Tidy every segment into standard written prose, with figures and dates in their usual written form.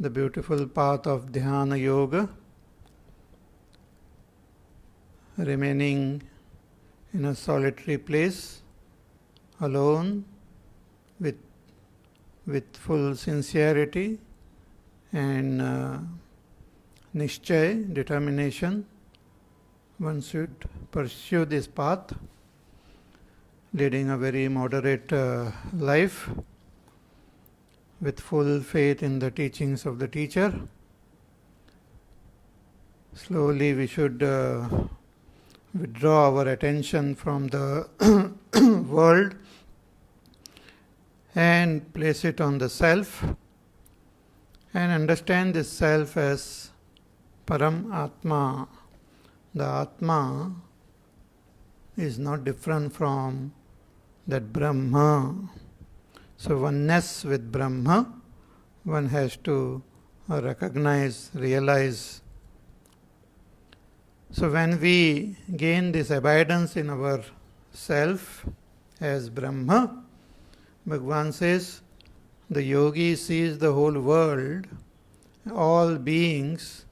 the beautiful path of Dhyana Yoga, remaining in a solitary place, alone, with full sincerity and nischay, determination. One should pursue this path, leading a very moderate life with full faith in the teachings of the teacher. Slowly we should withdraw our attention from the world and place it on the self and understand this self as Param Atma. The Atma is not different from that Brahma. So oneness with Brahma, one has to recognize, realize. So when we gain this abidance in our self as Brahma, Bhagavan says, the yogi sees the whole world, all beings.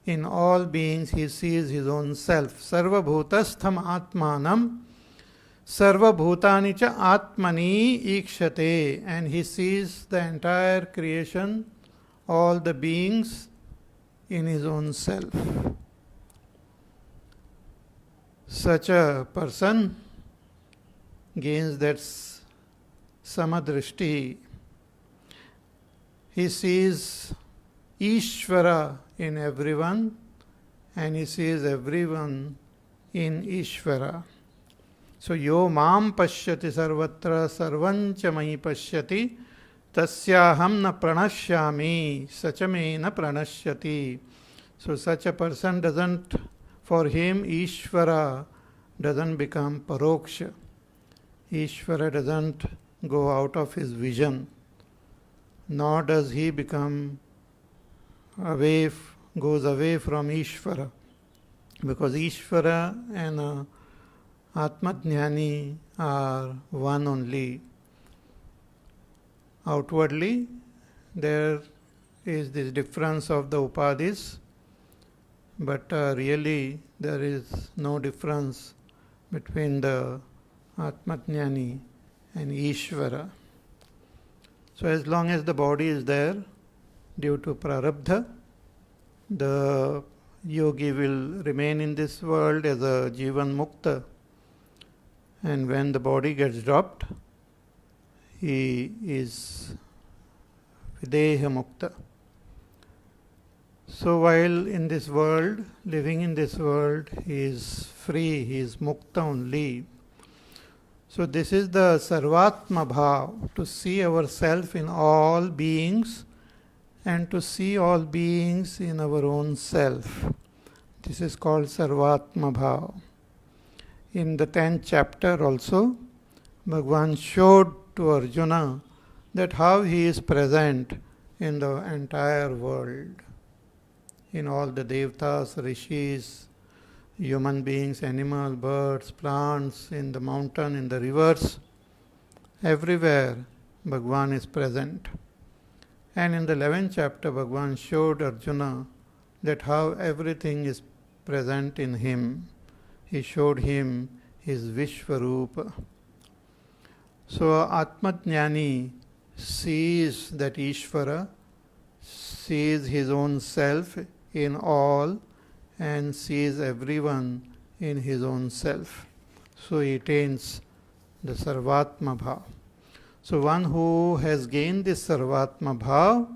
In all beings he sees his own self. Sarva bhutastham atmanam, sarva bhutani cha atmani ikshate. And he sees the entire creation, all the beings in his own self. Such a person gains that samadrishti. He sees Ishvara in everyone and he sees everyone in Ishvara. So, yo mam pashyati sarvatra sarvancha mai pashyati tasyaham na pranashyami sachame na pranashyati. So, such a person doesn't, for him Ishvara doesn't become paroksha. Ishvara doesn't go out of his vision, nor does he become goes away from Ishvara, because Ishvara and Atmajnani are one only. Outwardly, there is this difference of the upadhis, but really there is no difference between the Atmajnani and Ishvara. So as long as the body is there, due to prarabdha, the yogi will remain in this world as a jivan mukta, and when the body gets dropped, he is videha mukta. So while in this world, living in this world, he is free, he is mukta only. So this is the sarvatma bhav, to see ourselves in all beings and to see all beings in our own self. This is called sarvatma bhav. In the 10th chapter also, Bhagavan showed to Arjuna that how he is present in the entire world, in all the devatas, rishis, human beings, animals, birds, plants, in the mountain, in the rivers, everywhere Bhagavan is present. And in the 11th chapter, Bhagavan showed Arjuna that how everything is present in him. He showed him his Vishvarupa. So Atmajnani sees that Ishvara, sees his own self in all, and sees everyone in his own self. So he attains the Sarvatma Bhav. So one who has gained this Sarvatma Bhav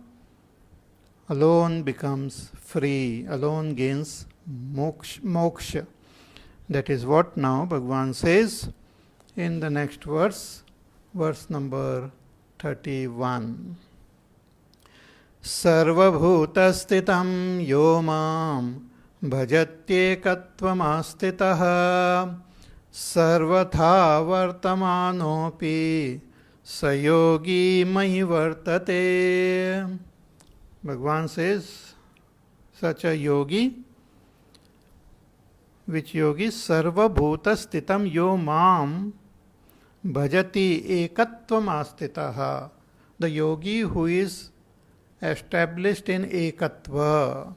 alone becomes free, alone gains moksha. That is what now Bhagavan says in the next verse, verse number 31. Sarvabhutastitam yomam bhajatyekatvamasthitah sarvatha vartamanopi sayogi mahi vartate. Bhagavan says, such a yogi, which yogi? Sarva bhuta stitam yo mam bhajati ekatvam astitaha. The yogi who is established in ekatva,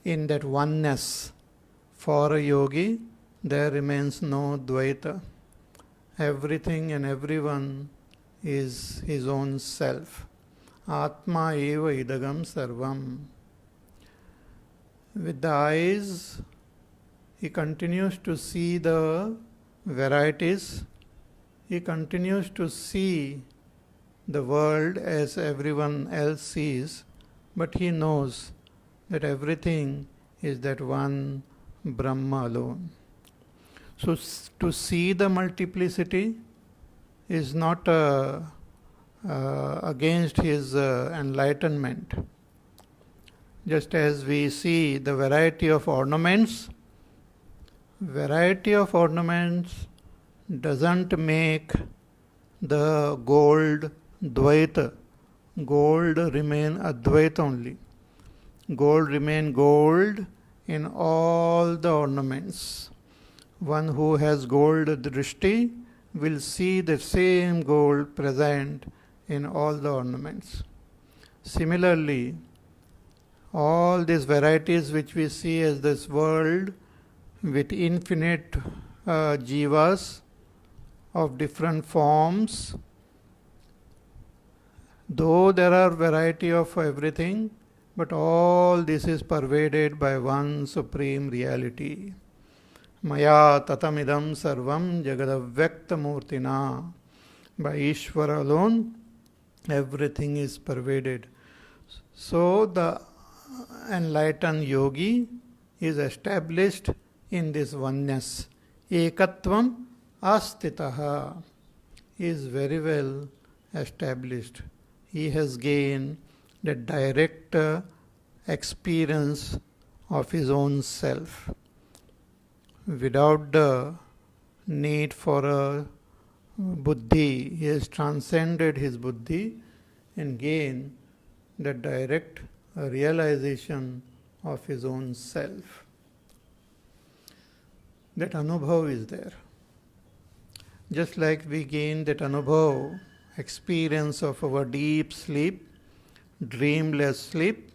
in that oneness. For a yogi, there remains no dvaita. Everything and everyone is his own self. Atma eva idagam sarvam. With the eyes, he continues to see the varieties. He continues to see the world as everyone else sees, but he knows that everything is that one Brahma alone. So to see the multiplicity is not against his enlightenment. Just as we see the variety of ornaments doesn't make the gold dvaita. Gold remain advaita only. Gold remain gold in all the ornaments. One who has gold drishti will see the same gold present in all the ornaments. Similarly, all these varieties which we see as this world with infinite jivas of different forms, though there are variety of everything, but all this is pervaded by one supreme reality. Maya tatamidam sarvam jagadavyakta murtina. By Ishvara alone, everything is pervaded. So the enlightened yogi is established in this oneness. Ekatvam astitaha is very well established. He has gained the direct experience of his own self without the need for a buddhi. He has transcended his buddhi and gained the direct realization of his own self. That anubhav is there. Just like we gain that anubhav, experience of our deep sleep, dreamless sleep,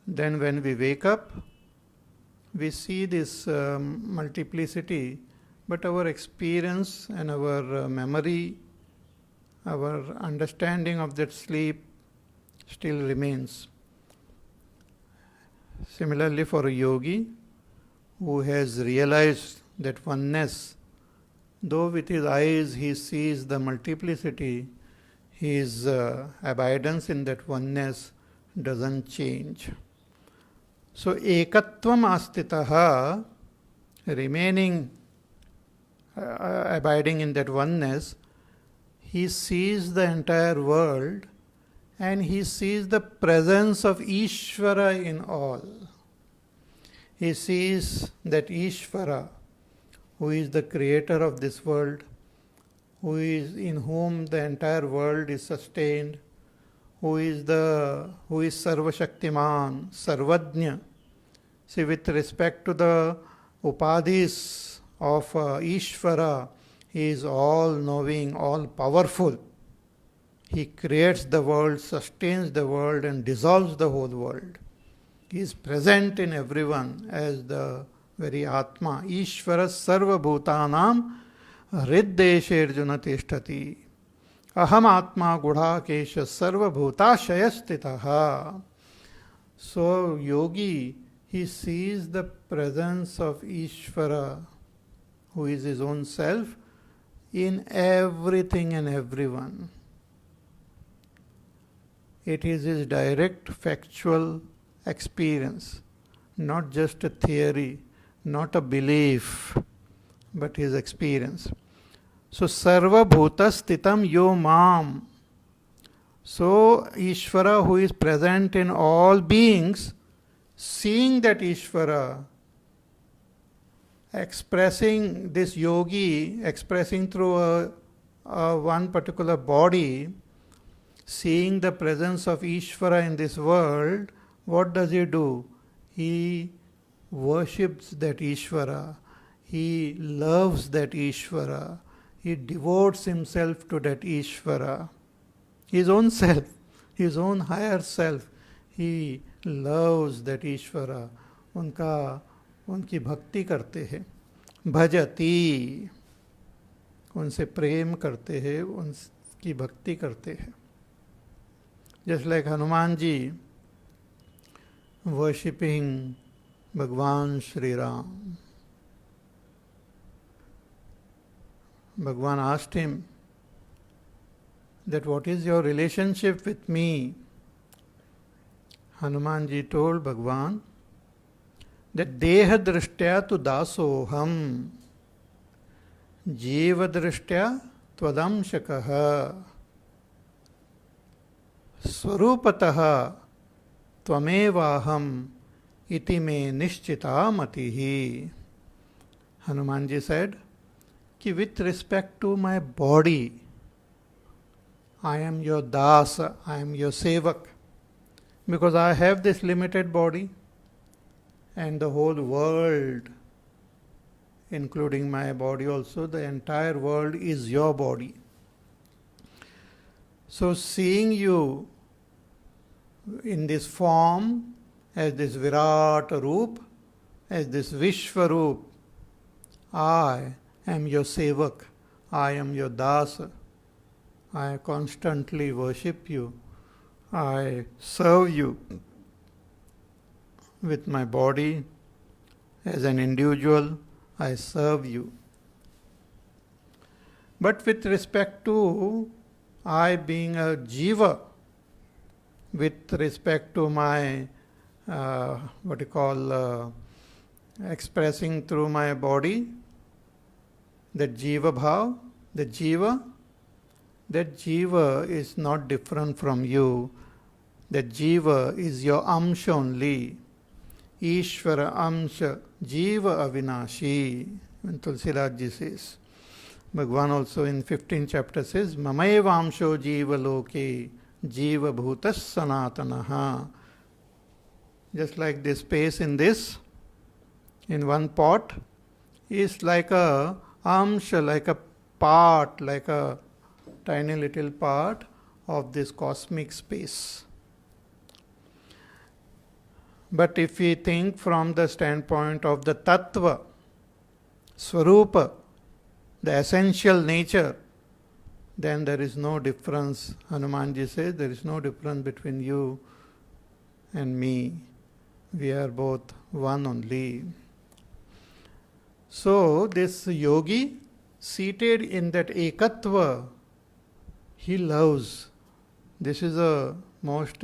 then when we wake up, we see this multiplicity, but our experience and our memory, our understanding of that sleep still remains. Similarly, for a yogi who has realized that oneness, though with his eyes he sees the multiplicity, his abidance in that oneness doesn't change. So, ekatvam astitaha, remaining, abiding in that oneness, he sees the entire world and he sees the presence of Ishvara in all. He sees that Ishvara, who is the creator of this world, in whom the entire world is sustained, who is Sarvashaktiman, Sarvajna. See, with respect to the upadhis of Ishvara, he is all knowing, all powerful. He creates the world, sustains the world, and dissolves the whole world. He is present in everyone as the very Atma. Ishvara sarva bhutanam hriddeshe arjuna tishtati. Aham atma gudhakesha sarva bhutashayastitaha. So yogi, he sees the presence of Ishvara, who is his own self, in everything and everyone. It is his direct factual experience, not just a theory, not a belief, but his experience. So, sarva bhuta stitam yo mam. So, Ishvara, who is present in all beings, seeing that Ishvara, expressing this yogi, expressing through one particular body, seeing the presence of Ishvara in this world, what does he do? He worships that Ishvara. He loves that Ishvara. He devotes himself to that Ishvara. His own self. his own higher self. He loves that Ishvara. उनकी भक्ति करते हैं. भजती, उनसे प्रेम करते हैं, उनकी भक्ति करते हैं. Just like Hanuman ji worshipping Bhagwan Shri Ram. Bhagwan asked him that what is your relationship with me? Hanuman ji told Bhagwan that Deha Drishtya tu dasoham, Jiva Drishtya twadamshakaha, Swarupataha tvamevaham iti me nishchita matihi. Hanuman ji said, कि with respect to my body, I am your das, I am your sevak, because I have this limited body, and the whole world, including my body also, the entire world is your body. So seeing you in this form, as this Virat Roop, as this Vishwaroop, I am your sevak, I am your das, I constantly worship you, I serve you with my body. As an individual, I serve you. But with respect to I being a jiva, with respect to my expressing through my body, that jiva bhav, that jiva is not different from you. That jiva is your amsha only. Ishvara amsha jiva avinashi. When Tulsidas ji says. Bhagwan also in 15th chapter says, Mamayeva amsho jiva loke jiva bhutas sanatanaha. Just like this space in this, in one pot, is like a amsha, like a part, like a tiny little part of this cosmic space. But if we think from the standpoint of the tattva, swarupa, the essential nature, then there is no difference. Hanumanji says there is no difference between you and me. We are both one only. So this yogi, seated in that ekatva, he loves. This is a most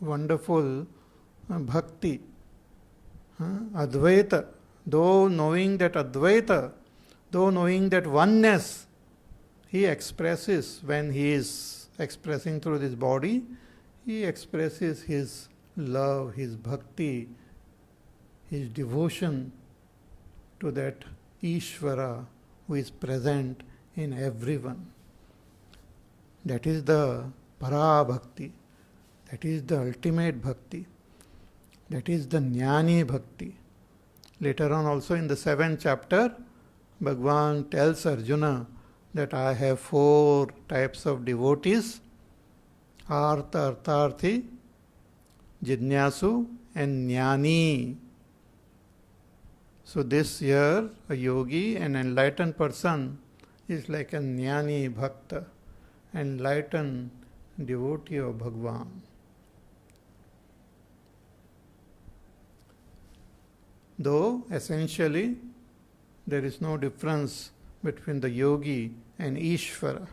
wonderful bhakti. Advaita, though knowing that Advaita, though knowing that oneness, he expresses when he is expressing through this body, he expresses his love, his bhakti, his devotion to that Ishvara who is present in everyone. That is the para bhakti. That is the ultimate bhakti. That is the jnani bhakti. Later on also in the 7th chapter, Bhagwan tells Arjuna that I have 4 types of devotees, Artha, Artharthi, Jidnyasu and Jnani. So this here, a yogi, an enlightened person, is like a Jnani Bhakta, enlightened devotee of Bhagwan. Though essentially there is no difference between the yogi and Ishvara.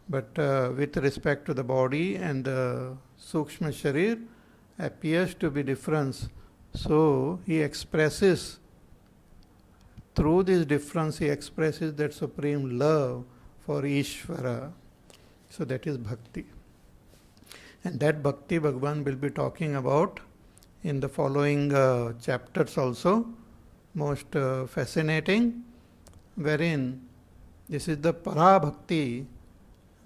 But with respect to the body and the Sukshma Sharir, appears to be difference. So he expresses, through this difference, he expresses that supreme love for Ishvara. So that is bhakti. And that bhakti Bhagwan will be talking about in the following chapters also. Most fascinating, wherein this is the para bhakti,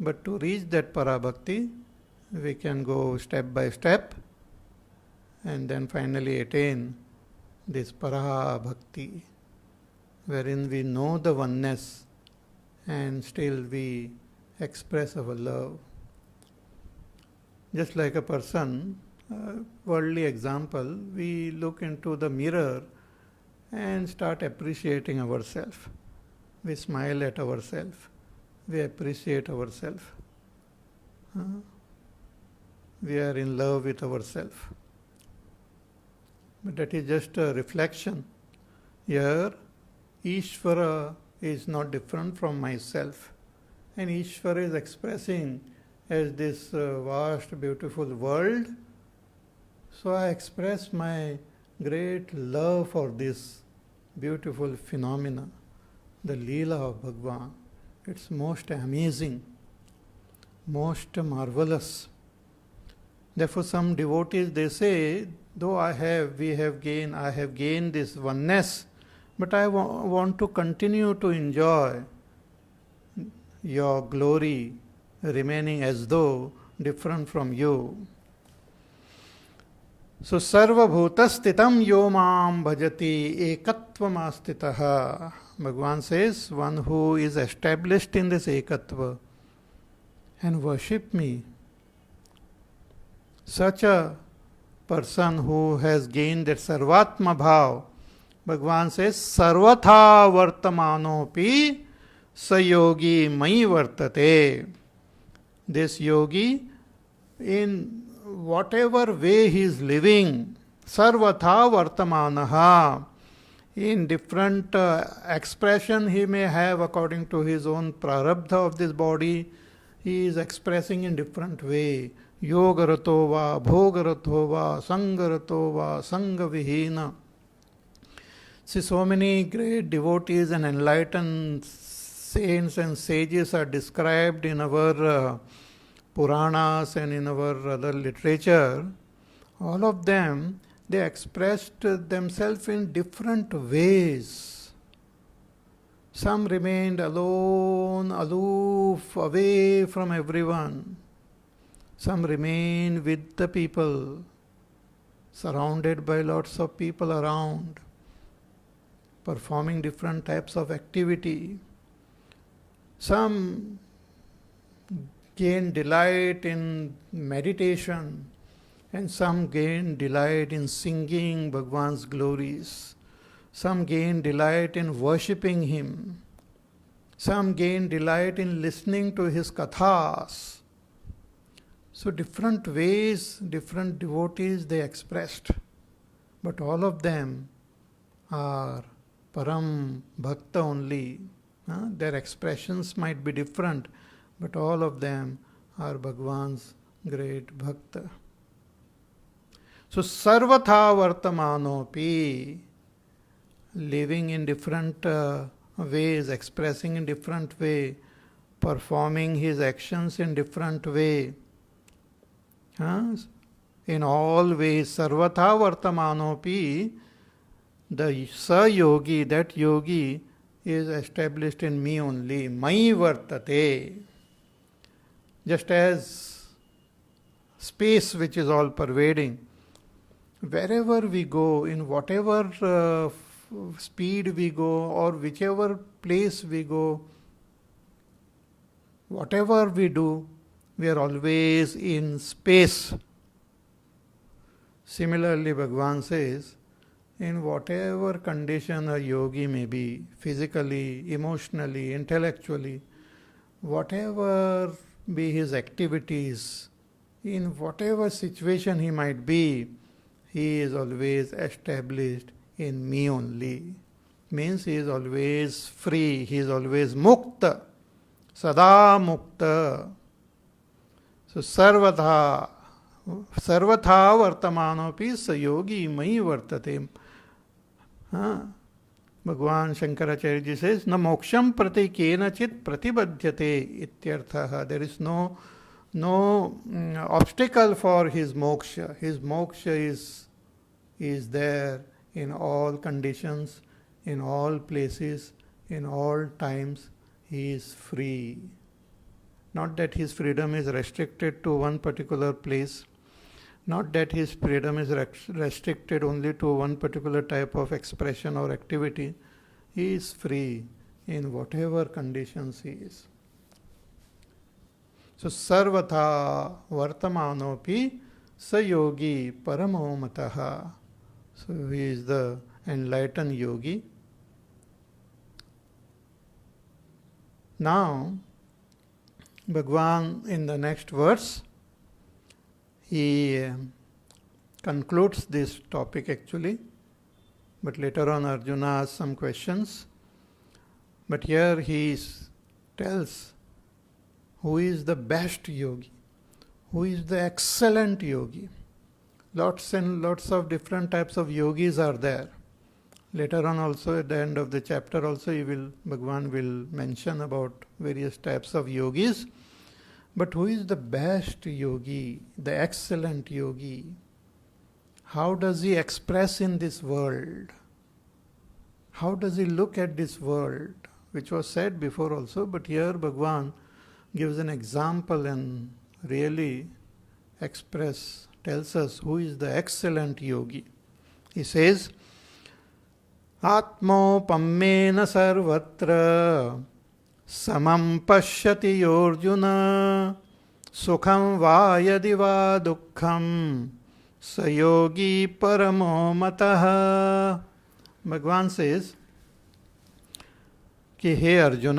but to reach that para bhakti, we can go step by step and then finally attain this para bhakti, wherein we know the oneness and still we express our love. Just like a person, worldly example, we look into the mirror and start appreciating ourselves. We smile at ourselves. We appreciate ourselves. We are in love with ourselves. But that is just a reflection. Here, Ishvara is not different from myself. And Ishvara is expressing as this vast, beautiful world. So I express my great love for this beautiful phenomena, the Leela of Bhagwan. It's most amazing, most marvelous. Therefore, some devotees, they say, though I have gained this oneness, but I want to continue to enjoy your glory, remaining as though different from you. So, sarva bhutastitam yo mam bhajati ekatvam astitaha. Bhagavan says, one who is established in this ekatva and worship me, such a person who has gained that sarvatma bhav, Bhagavan says, sarvatha vartamanopi sayogi mai vartate. This yogi, in whatever way he is living, sarvatha vartamanaha, in different expression he may have according to his own prarabdha of this body, he is expressing in different way. Yogarato va, bhogarato va, sangarato va, sangavihina. See, so many great devotees and enlightened saints and sages are described in our Puranas and in our other literature. All of them, they expressed themselves in different ways. Some remained alone, aloof, away from everyone. Some remained with the people, surrounded by lots of people around, performing different types of activity. Some gain delight in meditation, and some gain delight in singing Bhagwan's glories. Some gain delight in worshipping him. Some gain delight in listening to his kathas. So different ways, different devotees they expressed, but all of them are Param Bhakta only. Their expressions might be different, but all of them are Bhagwan's great Bhakta. So Sarvatha Vartamanopi, living in different ways, expressing in different way, performing his actions in different way. In all ways, Sarvatha Vartamanopi, the Sa-yogi, that yogi is established in me only. Mai Vartate. Just as space which is all pervading, wherever we go, in whatever speed we go, or whichever place we go, whatever we do, we are always in space. Similarly, Bhagavan says, in whatever condition a yogi may be, physically, emotionally, intellectually, whatever be his activities, in whatever situation he might be, he is always established in me only. Means he is always free, he is always mukta, sada mukta. So sarvatha vartamanopi sayogi mai vartate. Bhagwan Shankaracharya ji says, na moksham prati kenachit pratibadhyate ityarthaha. There is no obstacle for his moksha. His moksha is there in all conditions, in all places, in all times. He is free. Not that his freedom is restricted to one particular place. Not that his freedom is restricted only to one particular type of expression or activity. He is free in whatever conditions he is. So sarvatha vartamanopi sayogi paramo mataha. So he is the enlightened yogi. Now, Bhagwan in the next verse, he concludes this topic actually, but later on Arjuna asks some questions. But here he tells who is the best yogi, who is the excellent yogi. Lots and lots of different types of yogis are there. Later on also at the end of the chapter also Bhagwan will mention about various types of yogis. But who is the best yogi, the excellent yogi? How does he express in this world? How does he look at this world? Which was said before also, but here Bhagwan gives an example and really tells us who is the excellent yogi. He says, Atmopammena sarvatra samam pashyati yorjuna sukham va yadi va dukkham sayogi paramo mataha. Bhagwan says कि हे अर्जुन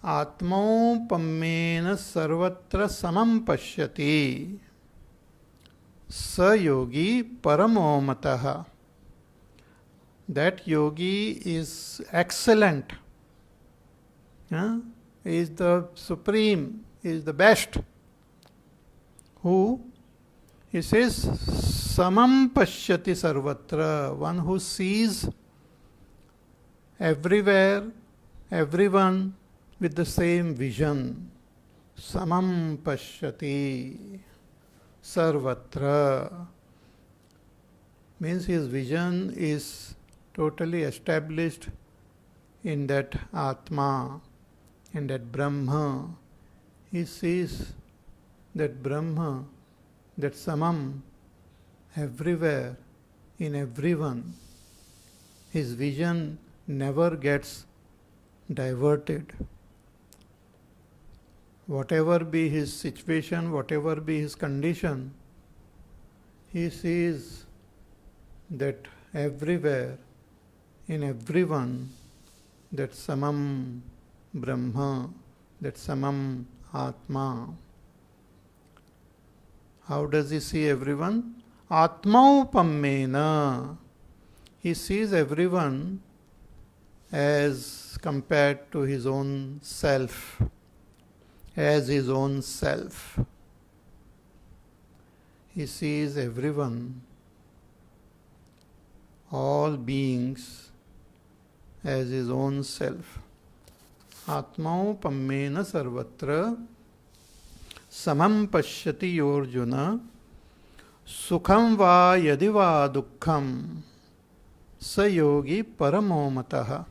आत्मोपम्येन सर्वत्र समं पश्यति स योगी परमो मतः. That yogi is excellent, is the supreme, is the best. Who? He says, samam pashyati sarvatra, one who sees everywhere, everyone with the same vision. Samam pashyati sarvatra means his vision is totally established in that Atma, in that Brahma. He sees that Brahma, that Samam, everywhere, in everyone. His vision never gets diverted. Whatever be his situation, whatever be his condition, he sees that everywhere, in everyone, that Samam Brahma, that Samam Atma. How does he see everyone? Atmaupammena. He sees everyone as compared to his own self, as his own self. He sees everyone, all beings, as his own self. Atmaupammena sarvatra samam pashyati yorjuna sukham va yadi va dukkham sa yogi paramo mataha.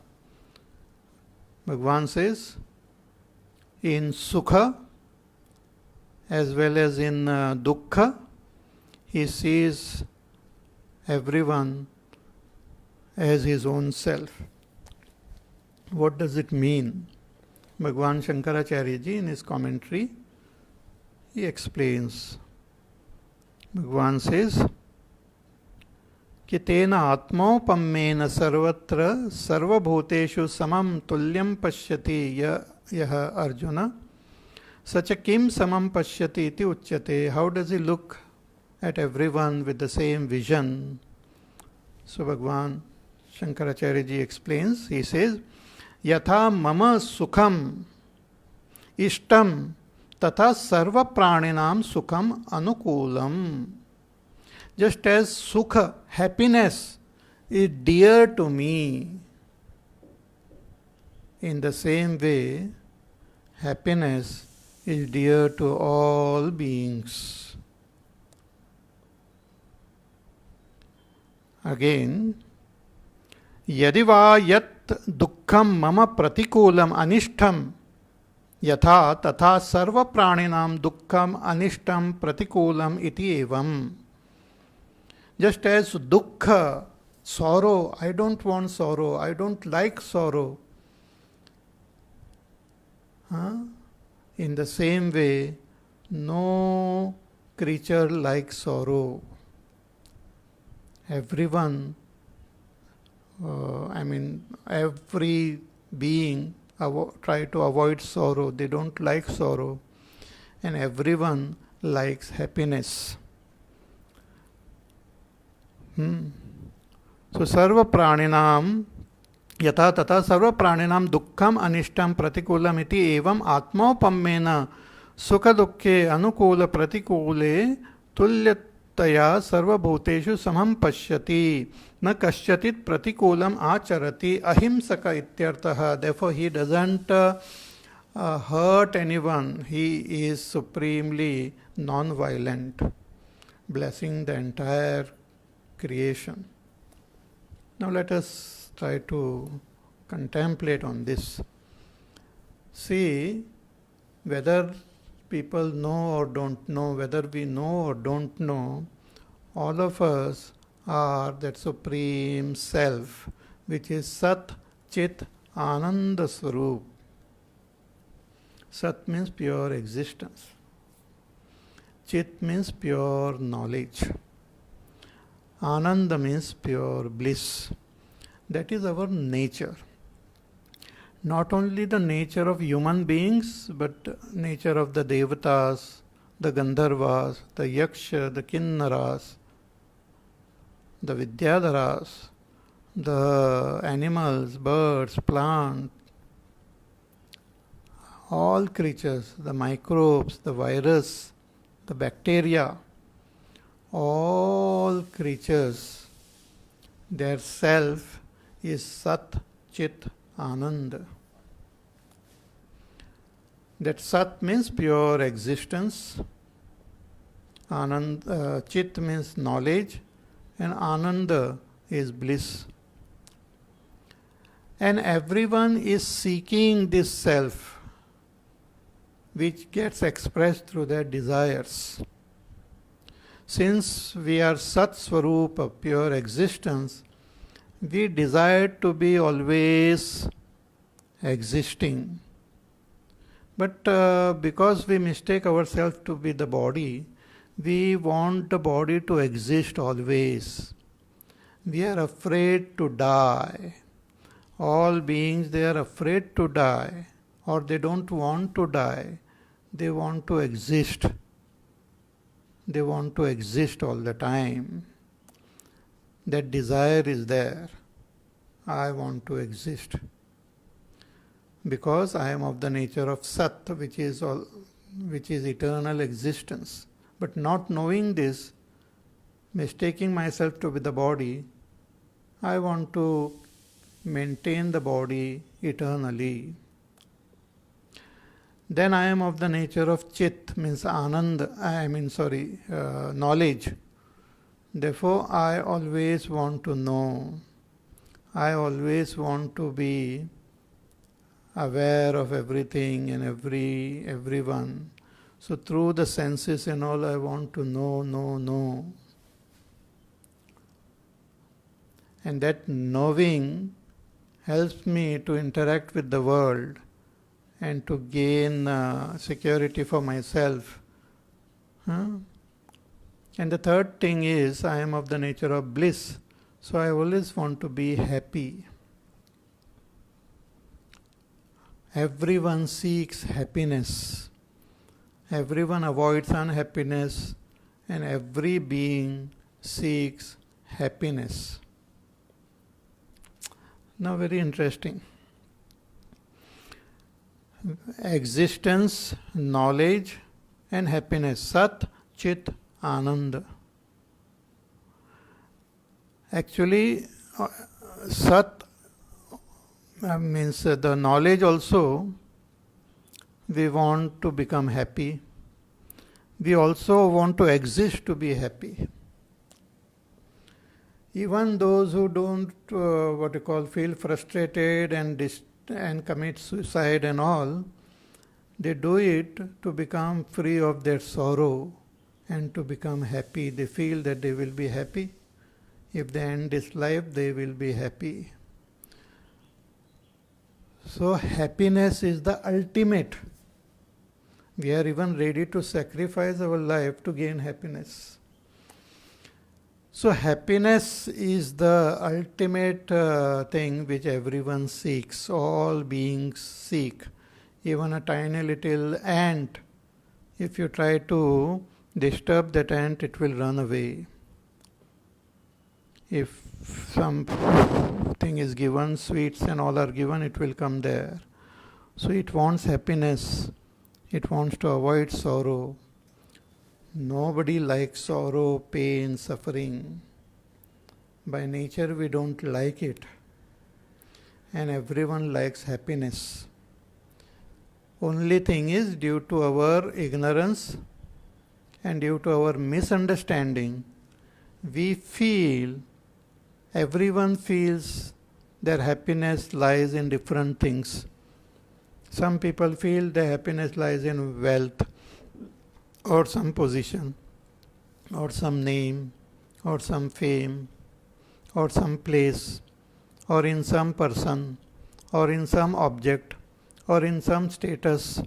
Bhagwan says, in sukha as well as in dukkha, he sees everyone as his own self. What does it mean? Bhagwan Shankaracharya ji in his commentary, he explains. Bhagwan says, कि तेन आत्मौपम्येन सर्वत्र सर्वभूतेषु समं तुल्यं पश्यति यः अर्जुन स च किं समं पश्यति इति उच्यते. How does he look at everyone with the same vision? So Bhagwan Shankaracharya ji explains, he says, यथा मम सुखम इष्टम तथा सर्व प्राणिनाम सुखम अनुकूलम. Just as sukha, happiness, is dear to me, in the same way, happiness is dear to all beings. Again, यदि वा यत् दुःखं मम प्रतिकूलम अनिष्टम यथा तथा सर्व प्राणिनाम दुःखम अनिष्टम प्रतिकूलम इति एवं. Just as dukkha, sorrow, I don't want sorrow, I don't like sorrow. In the same way, no creature likes sorrow. Everyone, every being try to avoid sorrow. They don't like sorrow. And everyone likes happiness. So, sarva praninam यथा तथा सर्व प्राणिनाम दुखम अनिष्टम प्रतिकूलम इति एवं आत्मोपम्येन सुख दुखे अनुकूल प्रतिकूले तुल्यतया सर्वभूतेषु समं पश्यति न कश्चित् प्रतिकूलम आचरति अहिंसक इत्यर्थः. Therefore he doesn't hurt anyone. He is supremely non-violent, blessing the entire creation. Now let us try to contemplate on this. See whether people know or don't know, whether we know or don't know, all of us are that Supreme Self, which is Sat Chit Ananda Swarup. Sat means pure existence. Chit means pure knowledge. Ananda means pure bliss. That is our nature. Not only the nature of human beings, but nature of the Devatas, the Gandharvas, the Yaksha, the Kinnaras, the Vidyadharas, the animals, birds, plants, all creatures, the microbes, the virus, the bacteria, all creatures, their self is Sat Chit Ananda. That Sat means pure existence, Chit means knowledge, and Ananda is bliss. And everyone is seeking this self, which gets expressed through their desires. Since we are Sat Swarupa, pure existence, we desire to be always existing. But because we mistake ourselves to be the body, we want the body to exist always. We are afraid to die. All beings, they are afraid to die, or they don't want to die. They want to exist. They want to exist all the time. That desire is there. I want to exist. Because I am of the nature of Sat, which is eternal existence. But not knowing this, mistaking myself to be the body, I want to maintain the body eternally. Then I am of the nature of Chit, means knowledge. Therefore, I always want to know. I always want to be aware of everything and everyone. So through the senses and all, I want to know. And that knowing helps me to interact with the world and to gain security for myself. And the third thing is, I am of the nature of bliss. So I always want to be happy. Everyone seeks happiness. Everyone avoids unhappiness, and every being seeks happiness. Now, very interesting. Existence, knowledge, and happiness. Sat, Chit, Ananda. Actually, Sat means the knowledge also, we want to become happy. We also want to exist to be happy. Even those who don't, feel frustrated and commit suicide and all, they do it to become free of their sorrow and to become happy. They feel that they will be happy. If they end this life, they will be happy. So happiness is the ultimate. We are even ready to sacrifice our life to gain happiness. So happiness is the ultimate thing which everyone seeks, all beings seek. Even a tiny little ant, if you try to disturb that ant, it will run away. If something is given, sweets and all are given, it will come there. So it wants happiness. It wants to avoid sorrow. Nobody likes sorrow, pain, suffering. By nature, we don't like it. And everyone likes happiness. Only thing is, due to our ignorance and due to our misunderstanding, we feel, everyone feels their happiness lies in different things. Some people feel their happiness lies in wealth, or some position, or some name, or some fame, or some place, or in some person, or in some object, or in some status.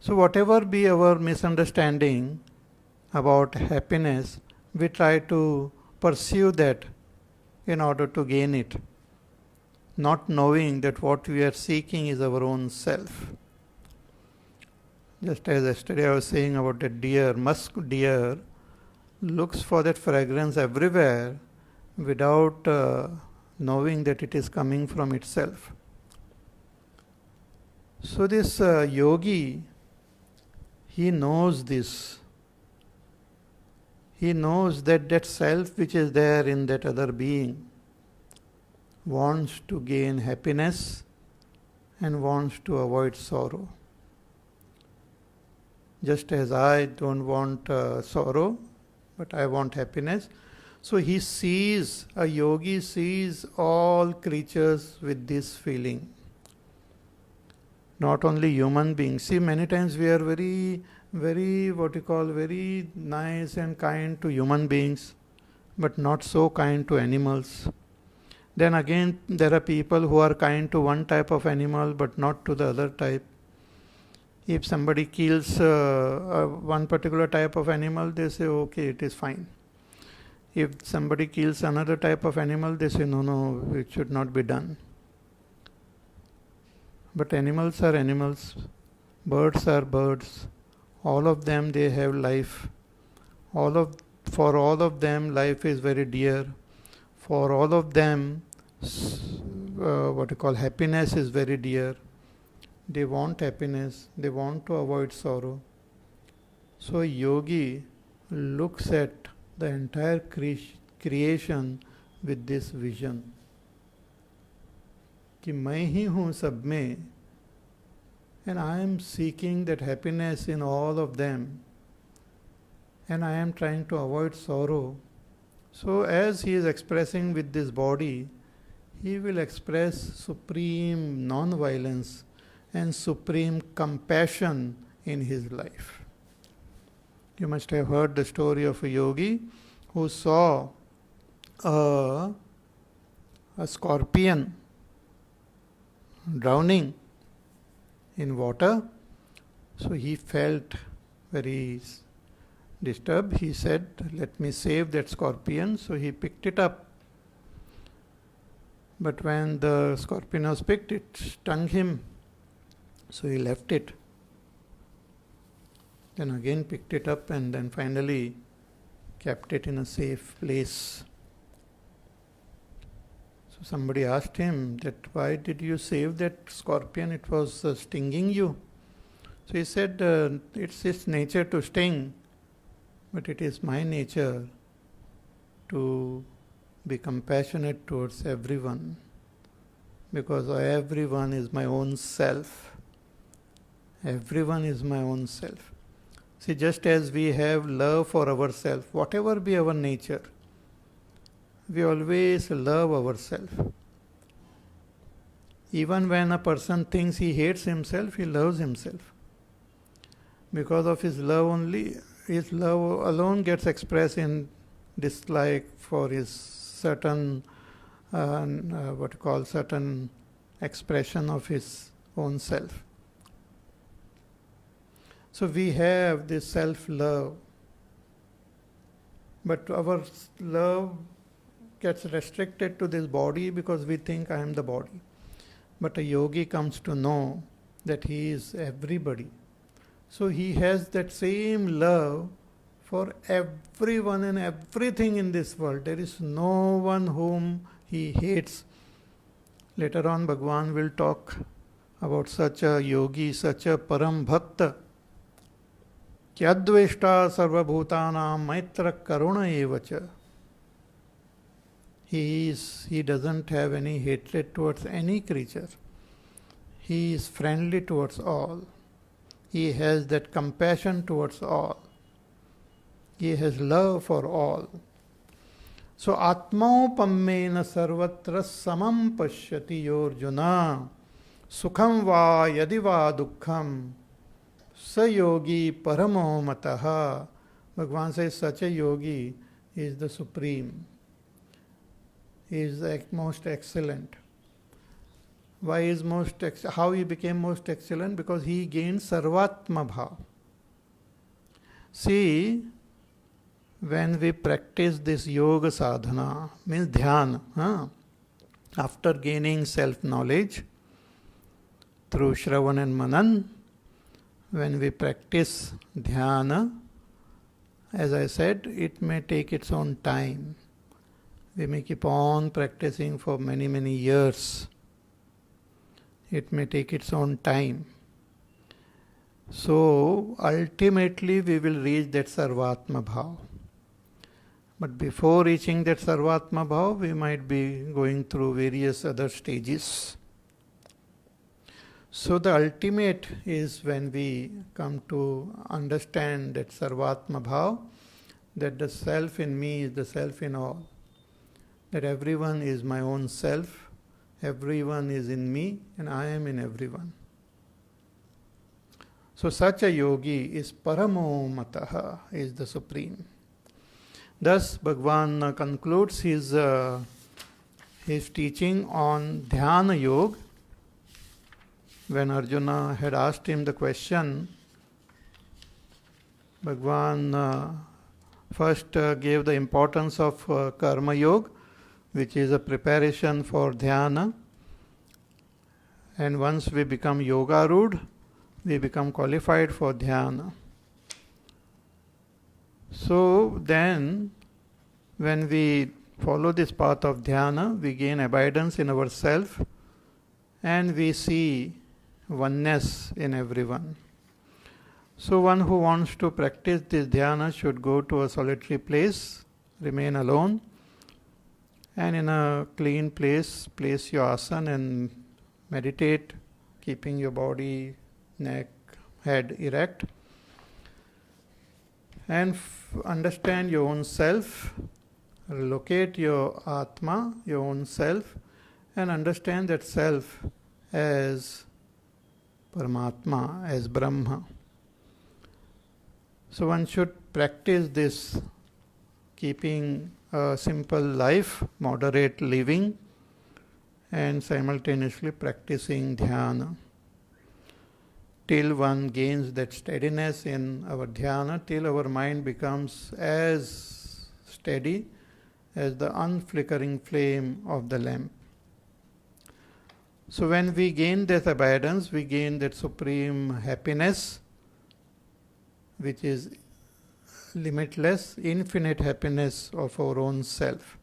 So whatever be our misunderstanding about happiness, we try to pursue that in order to gain it, not knowing that what we are seeking is our own self. Just as yesterday I was saying about the deer, musk deer looks for that fragrance everywhere without knowing that it is coming from itself. So this yogi, he knows this. He knows that that self which is there in that other being wants to gain happiness and wants to avoid sorrow. Just as I don't want sorrow, but I want happiness. So he sees, a yogi sees all creatures with this feeling. Not only human beings. See, many times we are very nice and kind to human beings, but not so kind to animals. Then again, there are people who are kind to one type of animal, but not to the other type. If somebody kills one particular type of animal, they say, okay, it is fine. If somebody kills another type of animal, they say, no, it should not be done. But animals are animals, birds are birds. All of them, they have life. For all of them, life is very dear. For all of them, happiness is very dear. They want happiness, they want to avoid sorrow. So yogi looks at the entire creation with this vision कि मैं ही हूँ सब में, and I am seeking that happiness in all of them, and I am trying to avoid sorrow. So as he is expressing with this body, he will express supreme non-violence and supreme compassion in his life. You must have heard the story of a yogi who saw a scorpion drowning in water. So he felt very disturbed. He said, let me save that scorpion. So he picked it up. But when the scorpion was picked, it stung him. So he left it. Then again picked it up and then finally kept it in a safe place. So somebody asked him that, why did you save that scorpion? It was stinging you. So he said, it's its nature to sting, but it is my nature to be compassionate towards everyone, because everyone is my own self. Everyone is my own self. See, just as we have love for ourselves, whatever be our nature, we always love ourselves. Even when a person thinks he hates himself, he loves himself. Because of his love only, his love alone gets expressed in dislike for his certain, certain expression of his own self. So we have this self-love, but our love gets restricted to this body because we think I am the body. But a yogi comes to know that he is everybody. So he has that same love for everyone and everything in this world. There is no one whom he hates. Later on, Bhagwan will talk about such a yogi, such a param bhakta. Kyadveshta sarvabhutanam maitra karuna evacha. He doesn't have any hatred towards any creature. He is friendly towards all. He has that compassion towards all. He has love for all. So atmaupamena sarvatra samam pashyati yorjuna sukham va yadi va dukkham sayogi paramo mataha. Bhagavan says such a yogi is the supreme. He is the most excellent. Why is how he became most excellent? Because he gained sarvatma bhav. See, when we practice this yoga sadhana, means dhyana, after gaining self-knowledge through Shravan and Manan, when we practice dhyana, as I said, it may take its own time. We may keep on practicing for many, many years. It may take its own time. So, ultimately we will reach that Sarvatma Bhav. But before reaching that Sarvatma Bhav, we might be going through various other stages. So the ultimate is when we come to understand that Sarvatma Bhav, that the self in me is the self in all. That everyone is my own self, everyone is in me, and I am in everyone. So such a yogi is paramo mataha, is the supreme. Thus Bhagavan concludes his teaching on Dhyana Yoga. When Arjuna had asked him the question, Bhagavan first gave the importance of Karma Yoga, which is a preparation for dhyana. And once we become yogarud, we become qualified for dhyana. So then, when we follow this path of dhyana, we gain abidance in ourself and we see oneness in everyone. So one who wants to practice this dhyana should go to a solitary place, remain alone, and in a clean place, place your asana and meditate, keeping your body, neck, head erect. And understand your own self, locate your Atma, your own self, and understand that self as Paramatma, as Brahma. So one should practice this, keeping a simple life, moderate living, and simultaneously practicing dhyana, till one gains that steadiness in our dhyana, till our mind becomes as steady as the unflickering flame of the lamp. So when we gain that abidance, we gain that supreme happiness, which is limitless, infinite happiness of our own self.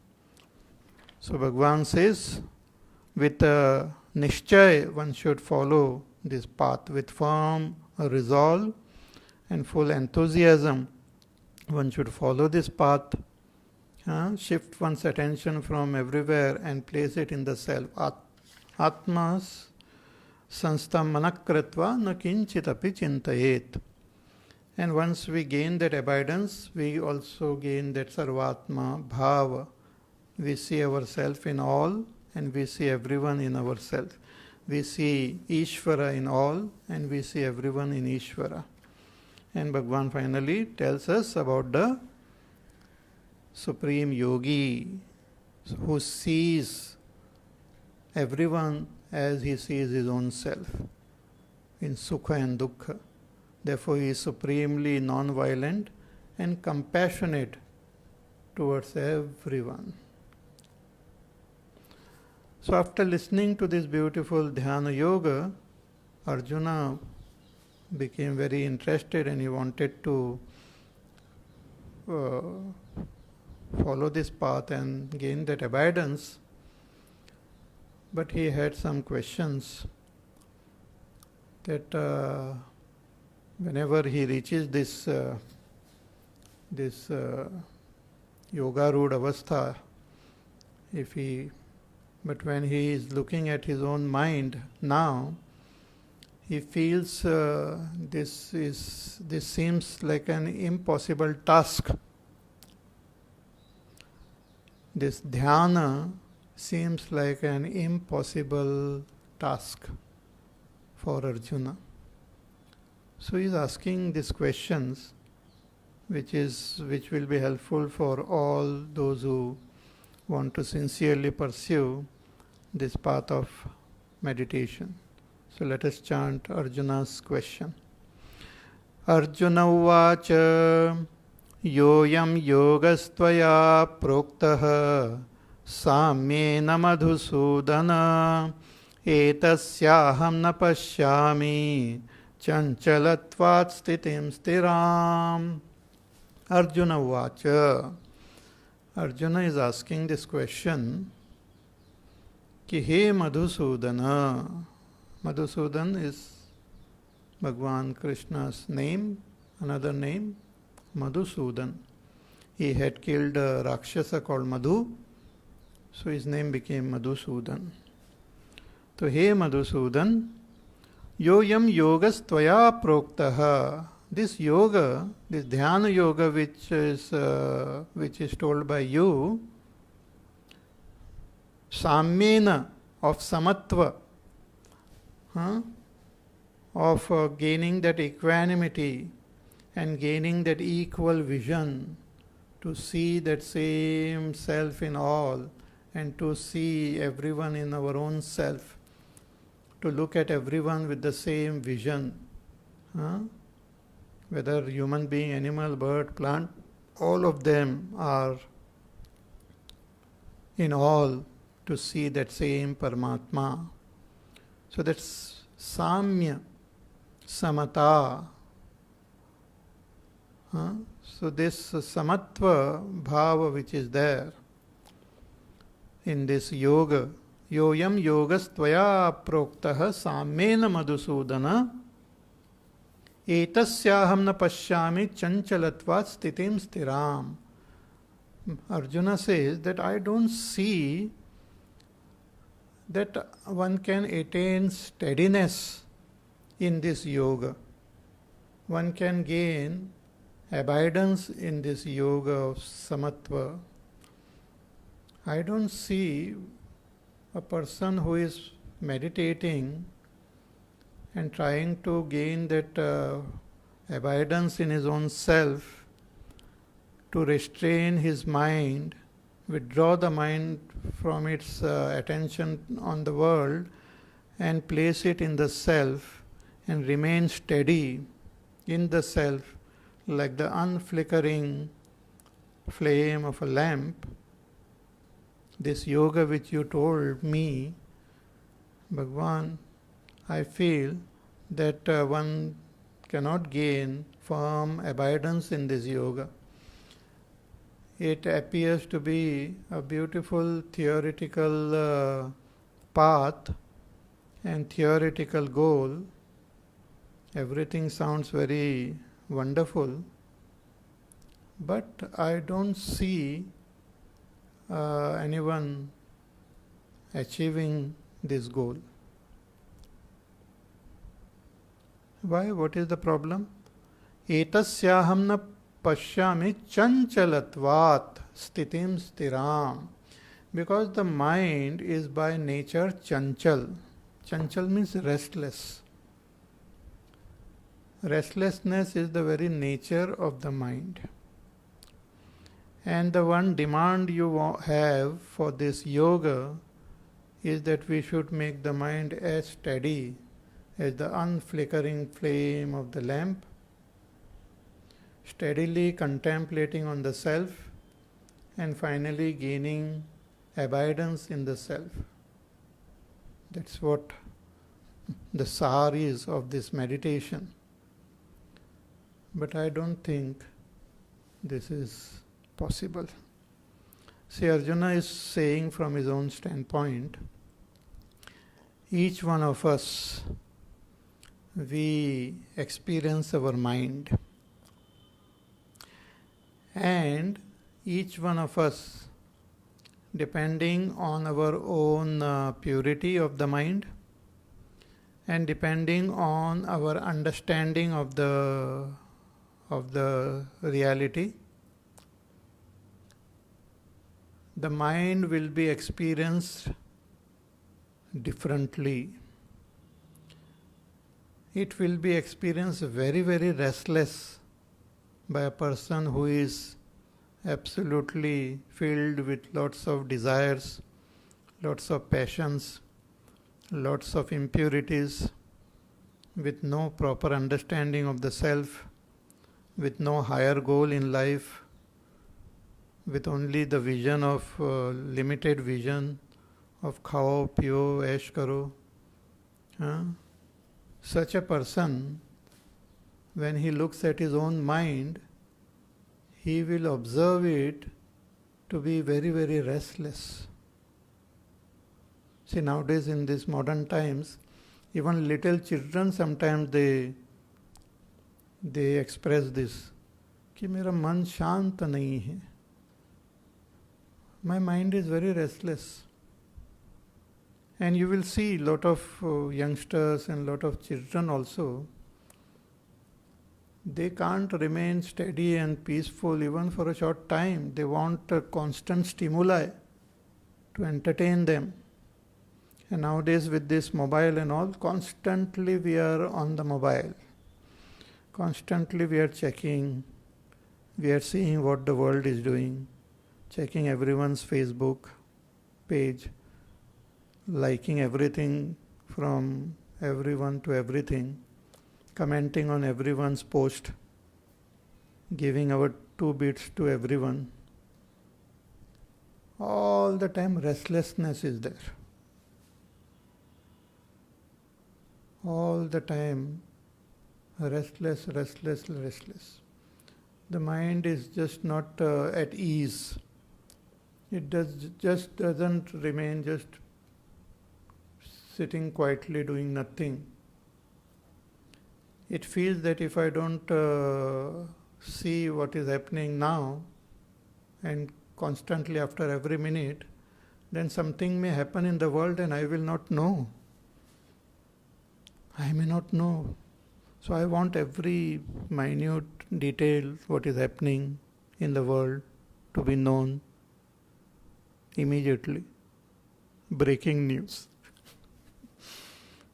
So Bhagavan says, with a nishchay, one should follow this path with firm resolve and full enthusiasm. One should follow this path, shift one's attention from everywhere and place it in the self. Atmas sanstam manakritva na kinchit api chintayet. And once we gain that abidance, we also gain that sarvatma bhava. We see ourselves in all and we see everyone in ourselves. We see Ishvara in all and we see everyone in Ishvara. And Bhagavan finally tells us about the supreme yogi who sees everyone as he sees his own self, in sukha and dukkha. Therefore, he is supremely non-violent and compassionate towards everyone. So after listening to this beautiful Dhyana Yoga, Arjuna became very interested and he wanted to follow this path and gain that abidance. But he had some questions that whenever he reaches this yoga rood avastha, but when he is looking at his own mind now, he feels this seems like an impossible task. This dhyana seems like an impossible task for Arjuna. So he is asking these questions, which will be helpful for all those who want to sincerely pursue this path of meditation. So let us chant Arjuna's question. Arjuna uvacha yoyam yogastvaya proktaha samyena madhusudana etasyaham na pashyami chanchalatvat stitim stiram. Arjuna uvacha. Arjuna is asking this question कि हे Madhusudan. Madhusudan is Bhagwan Krishna's name, another name, Madhusudan. He had killed a Rakshasa called Madhu, so his name became Madhusudan. So, he Madhusudan, yoyam yogas tvaya proktaha. This yoga, this dhyana yoga which is told by you, samyena, of samatva, of gaining that equanimity and gaining that equal vision, to see that same self in all and to see everyone in our own self, to look at everyone with the same vision, whether human being, animal, bird, plant, all of them are in all to see that same Paramatma. So that's Samya, Samata. So this Samatva Bhava which is there in this yoga, yoyam yogas tvaya proktaha samena madhusudana etasyaham na pashyami chanchalatvat stitim stiram. Arjuna says that I don't see that one can attain steadiness in this yoga. One can gain abidance in this yoga of samatva. I don't see a person who is meditating and trying to gain that abidance in his own self, to restrain his mind, withdraw the mind from its attention on the world and place it in the self and remain steady in the self like the unflickering flame of a lamp. This yoga which you told me, Bhagwan, I feel that one cannot gain firm abidance in this yoga. It appears to be a beautiful theoretical path and theoretical goal. Everything sounds very wonderful, but I don't see anyone achieving this goal. Why? What is the problem? Etasyaham na pashyami chanchalatvat stitim stiram. Because the mind is by nature chanchal. Chanchal means restless. Restlessness is the very nature of the mind. And the one demand you have for this yoga is that we should make the mind as steady as the unflickering flame of the lamp, steadily contemplating on the self, and finally gaining abidance in the self. That's what the sar is of this meditation. But I don't think this is possible. See, Arjuna is saying from his own standpoint, each one of us, we experience our mind, and each one of us, depending on our own purity of the mind and depending on our understanding of the reality, the mind will be experienced differently. It will be experienced very, very restless by a person who is absolutely filled with lots of desires, lots of passions, lots of impurities, with no proper understanding of the self, with no higher goal in life, with only the vision of limited vision of khao, piyo, aish karo. Such a person, when he looks at his own mind, he will observe it to be very, very restless. See, nowadays in these modern times, even little children sometimes they express this, कि मेरा मन शांत नहीं है. My mind is very restless. And you will see lot of youngsters and lot of children also, they can't remain steady and peaceful even for a short time. They want a constant stimuli to entertain them. And nowadays with this mobile and all, constantly we are on the mobile. Constantly we are checking, we are seeing what the world is doing, checking everyone's Facebook page, liking everything from everyone to everything, commenting on everyone's post, giving our 2 bits to everyone. All the time restlessness is there. All the time restless. The mind is just not at ease. It just doesn't remain just sitting quietly doing nothing. It feels that if I don't see what is happening now and constantly after every minute, then something may happen in the world and I will not know. I may not know. So I want every minute detail what is happening in the world to be known immediately. Breaking news.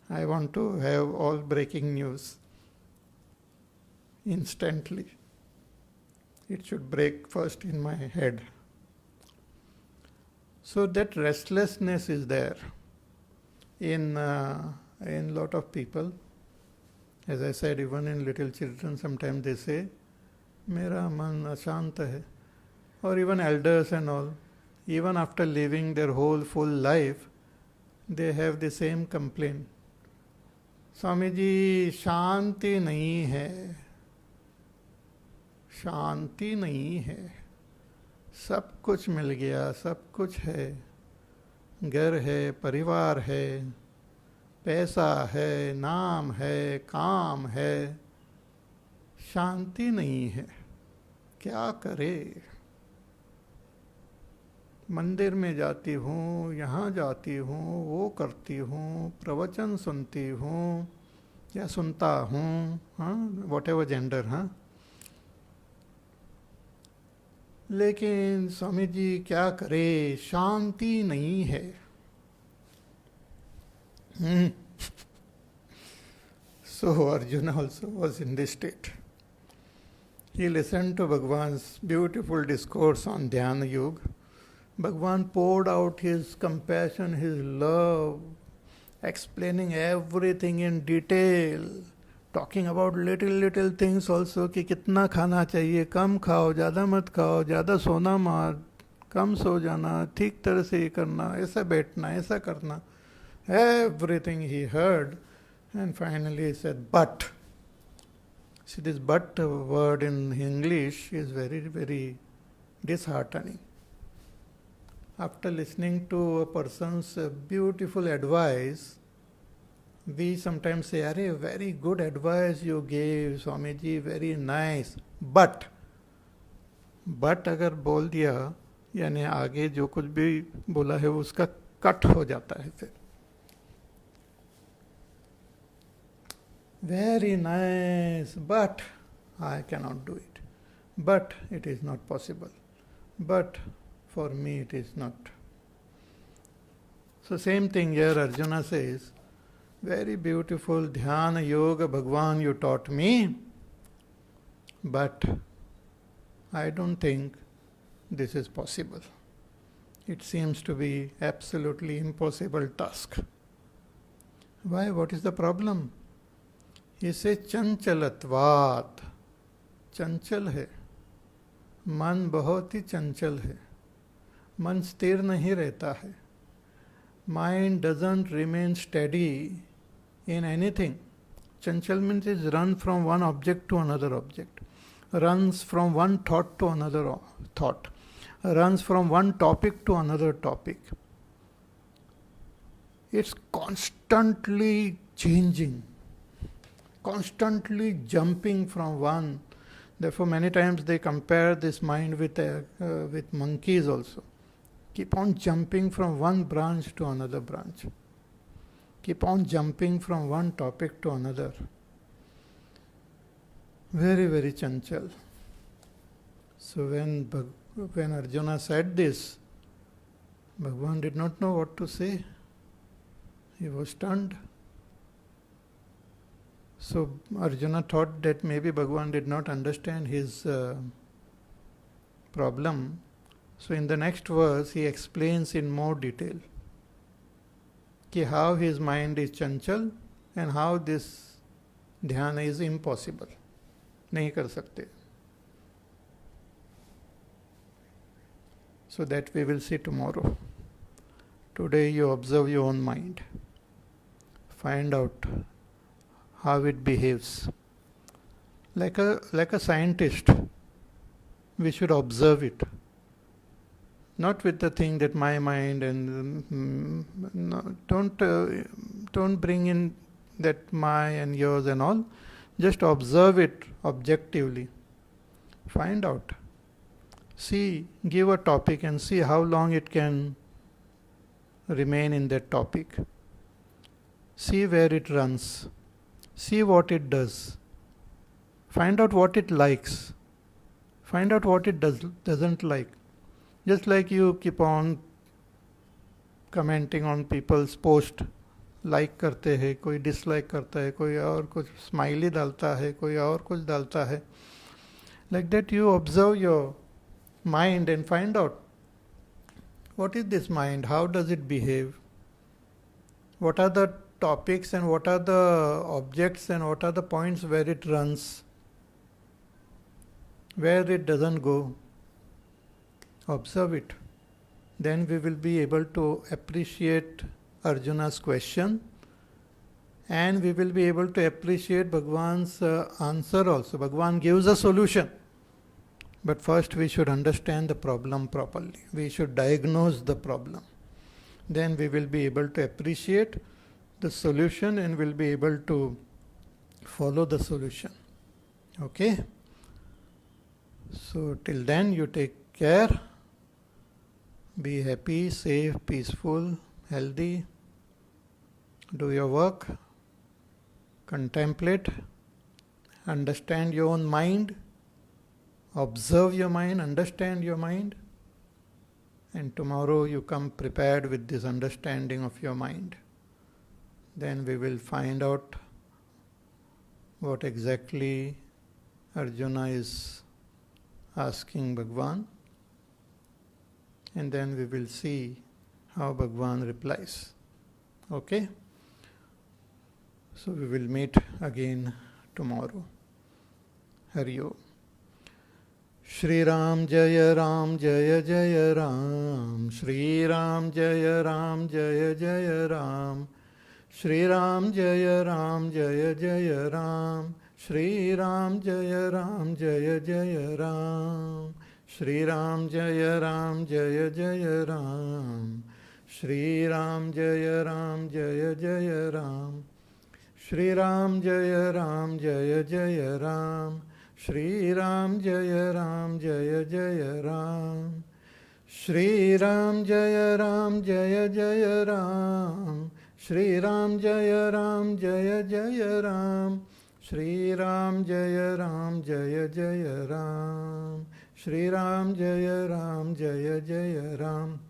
I want to have all breaking news instantly. It should break first in my head. So that restlessness is there in lot of people. As I said, even in little children, sometimes they say, "Mera man ashant hai," or even elders and all. Even after living their whole full life, they have the same complaint. Swami ji शांति नहीं है, शांति नहीं है. सब कुछ मिल गया, सब कुछ है, घर है, परिवार है, पैसा है, नाम है, काम है, शांति नहीं है. क्या करे? मंदिर में जाती हूँ, यहाँ जाती हूँ, वो करती हूँ, प्रवचन सुनती हूँ या सुनता हूँ, हाँ, whatever gender, हाँ. लेकिन स्वामी जी क्या करे, शांति नहीं है. So Arjuna also was in this state. He listened to Bhagwan's beautiful discourse on Dhyana Yoga. Bhagwan poured out his compassion, his love, explaining everything in detail, talking about little things also कि कितना खाना चाहिए, कम खाओ, ज़्यादा मत खाओ, ज़्यादा सोना मत, कम सो जाना, ठीक तरह से ये करना, ऐसा बैठना, ऐसा करना. Everything he heard, and finally he said, but. See, this but word in English is very disheartening. After listening to a person's beautiful advice, we sometimes say, "Arey, very good advice you gave, Swamiji, very nice. But अगर बोल दिया, यानी आगे जो कुछ भी बोला है उसका कट हो जाता है फिर. Very nice, but I cannot do it. But it is not possible. But for me it is not. So same thing here Arjuna says, very beautiful dhyana yoga Bhagwan you taught me, but I don't think this is possible. It seems to be absolutely impossible task. Why? What is the problem? He says चंचलत्वात्. चंचल है, मन बहुत ही चंचल है, मन स्थिर नहीं रहता है. Mind doesn't remain steady in anything. Chanchal means is run from one object to another object, runs from one thought to another thought, runs from one topic to another topic. It's constantly changing, constantly jumping from one. Therefore, many times they compare this mind with monkeys also. Keep on jumping from one branch to another branch. Keep on jumping from one topic to another. Very chanchal. So when Arjuna said this, Bhagavan did not know what to say. He was stunned. So Arjuna thought that maybe Bhagavan did not understand his problem. So in the next verse he explains in more detail कि how his mind is chanchal and how this dhyana is impossible. नहीं कर सकते. So that we will see tomorrow. Today you observe your own mind. Find out how it behaves. Like a scientist, we should observe it. Not with the thing that my mind and no, don't bring in that my and yours and all. Just observe it objectively. Find out. See, give a topic and see how long it can remain in that topic. See where it runs. See what it does. Find out what it likes. Find out what it doesn't like. Just like you keep on commenting on people's post, like करते हैं, कोई dislike करता है, कोई और कुछ smiley डालता है, कोई और कुछ डालता है. Like that you observe your mind and find out what is this mind, how does it behave, what are the topics and what are the objects and what are the points where it runs, where it doesn't go. Observe it. Then we will be able to appreciate Arjuna's question and we will be able to appreciate Bhagwan's answer also. Bhagwan gives a solution. But first we should understand the problem properly. We should diagnose the problem. Then we will be able to appreciate the solution and will be able to follow the solution. Okay? So till then you take care. Be happy, safe, peaceful, healthy. Do your work. Contemplate. Understand your own mind. Observe your mind, understand your mind. And tomorrow you come prepared with this understanding of your mind. Then we will find out what exactly Arjuna is asking Bhagwan. And then we will see how Bhagwan replies. Okay? So we will meet again tomorrow. Hari Om. Shri Ram Jaya Ram Jaya Jaya Ram. Shri Ram Jaya Ram Jaya Jaya Ram. Shri Ram Jaya Ram Jaya Jaya Ram. Shri Ram Jaya Ram Jaya Jaya Ram. Shri Ram Jaya Ram Jaya Jaya Ram. Shri Ram Jaya Ram Jaya Jaya Ram. Shri Ram Jaya Ram Jaya Jaya Ram. Shri Ram Jaya Ram Jaya Jaya Ram. Shri Ram Jaya Ram Jaya Jaya Ram. Shri Ram Jaya Ram Jaya Jaya Ram. Shri Ram Jaya Ram Jaya Jaya Ram. Shri Ram Jaya Ram Jaya Jaya Ram.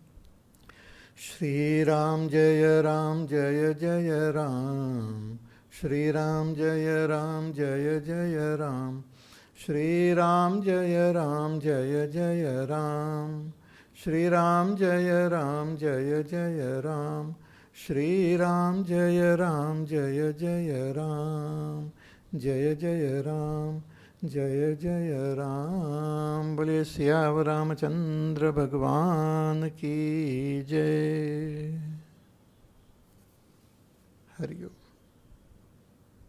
Shri Ram Jaya Ram Jaya Jaya Ram. Shri Ram Jaya Ram Jaya Jaya Ram. Shri Ram Jaya Ram Jaya Jaya Ram. Shri Ram Jaya Ram Jaya Jaya Ram. Shri Ram Jaya Ram Jaya Jaya Ram. Jaya Jaya Ram. जय जय राम। बोले सियावर रामचंद्र भगवान की जय। हरि ओम।